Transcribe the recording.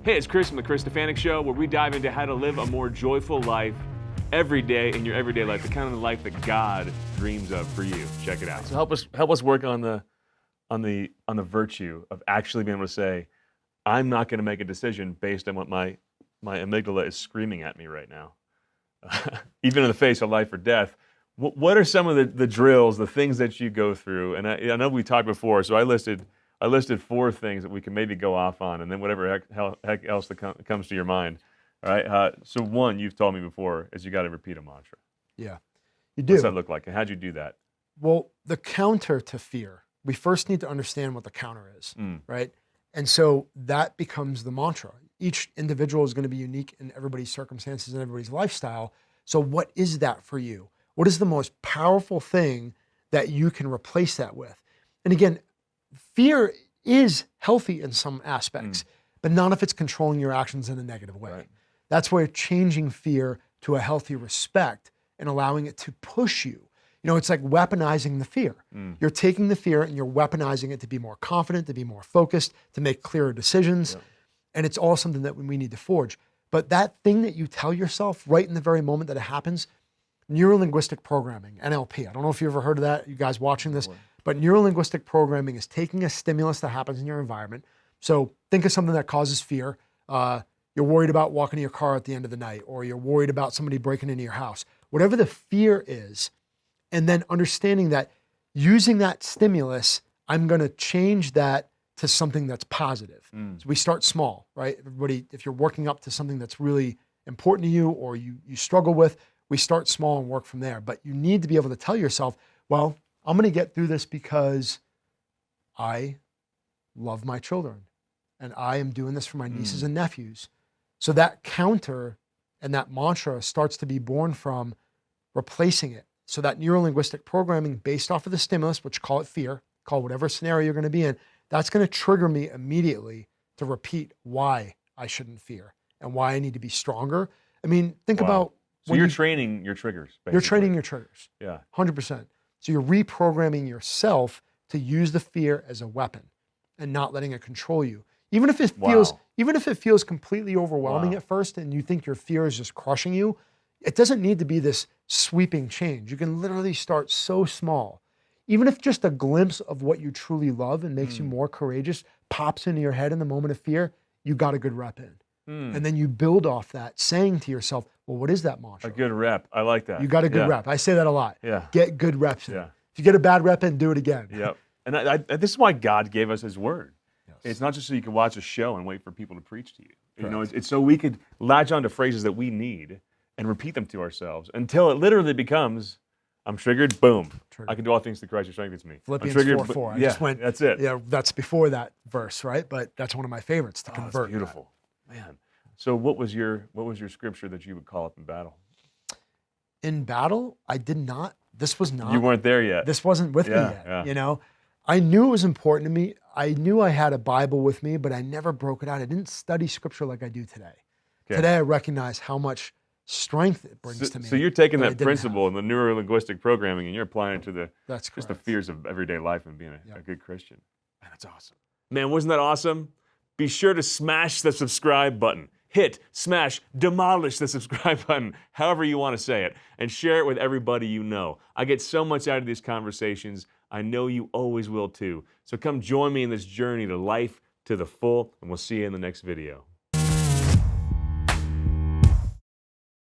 Hey, it's Chris from The Chris Stefanic Show, where we dive into how to live a more joyful life every day in your everyday life, the kind of life that God dreams of for you. Check it out. So help us work on the virtue of actually being able to say, I'm not going to make a decision based on what my amygdala is screaming at me right now, even in the face of life or death. What are some of the drills, the things that you go through? And I know we talked before, so I listed 4 things that we can maybe go off on, and then whatever heck else that comes to your mind. All right. So one, you've told me before, is you got to repeat a mantra. Yeah, you do. What's that look like, and how'd you do that? Well, the counter to fear, we first need to understand what the counter is, right? And so that becomes the mantra. Each individual is going to be unique in everybody's circumstances and everybody's lifestyle. So what is that for you? What is the most powerful thing that you can replace that with? And again, fear is healthy in some aspects, but not if it's controlling your actions in a negative way. Right. That's where changing fear to a healthy respect and allowing it to push you. You know, it's like weaponizing the fear. You're taking the fear and you're weaponizing it to be more confident, to be more focused, to make clearer decisions. Yeah. And it's all something that we need to forge. But that thing that you tell yourself right in the very moment that it happens, neuro-linguistic programming, NLP. I don't know if you ever heard of that, you guys watching this, but neuro-linguistic programming is taking a stimulus that happens in your environment. So think of something that causes fear. You're worried about walking to your car at the end of the night, or you're worried about somebody breaking into your house. Whatever the fear is, and then understanding that using that stimulus, I'm going to change that to something that's positive. So we start small, right? Everybody, if you're working up to something that's really important to you or you struggle with, we start small and work from there. But you need to be able to tell yourself, well, I'm going to get through this because I love my children and I am doing this for my nieces and nephews. So that counter and that mantra starts to be born from replacing it. So that neuro-linguistic programming based off of the stimulus, which call it fear, call whatever scenario you're going to be in, that's going to trigger me immediately to repeat why I shouldn't fear and why I need to be stronger. I mean, think about... So you're training your triggers, basically. You're training your triggers. Yeah. 100%. So you're reprogramming yourself to use the fear as a weapon and not letting it control you. Even if it feels completely overwhelming at first and you think your fear is just crushing you, it doesn't need to be this sweeping change. You can literally start so small. Even if just a glimpse of what you truly love and makes you more courageous pops into your head in the moment of fear, you got a good rep in. And then you build off that, saying to yourself, well, what is that mantra? A good rep. I like that. You got a good rep. I say that a lot. Yeah. Get good reps in. Yeah. If you get a bad rep in, do it again. Yep. And this is why God gave us His Word. Yes. It's not just so you can watch a show and wait for people to preach to you. You know, it's so we could latch on to phrases that we need and repeat them to ourselves until it literally becomes, I'm triggered, boom. I can do all things through Christ who strengthens me. Philippians I'm triggered, 4:4. I yeah, just went, that's it. Yeah, that's before that verse, right? But that's one of my favorites to convert. That's beautiful. Man. So what was your scripture that you would call up in battle? In battle, I did not. This was not. You weren't there yet. This wasn't with me yet. Yeah. You know, I knew it was important to me. I knew I had a Bible with me, but I never broke it out. I didn't study scripture like I do today. Okay. Today, I recognize how much strength it brings to me. So you're taking that principle and the neuro-linguistic programming and you're applying it to just the fears of everyday life and being a good Christian. Man, that's awesome. Man, wasn't that awesome? Be sure to smash the subscribe button. Hit, smash, demolish the subscribe button, however you want to say it, and share it with everybody you know. I get so much out of these conversations. I know you always will too. So come join me in this journey to life to the full, and we'll see you in the next video.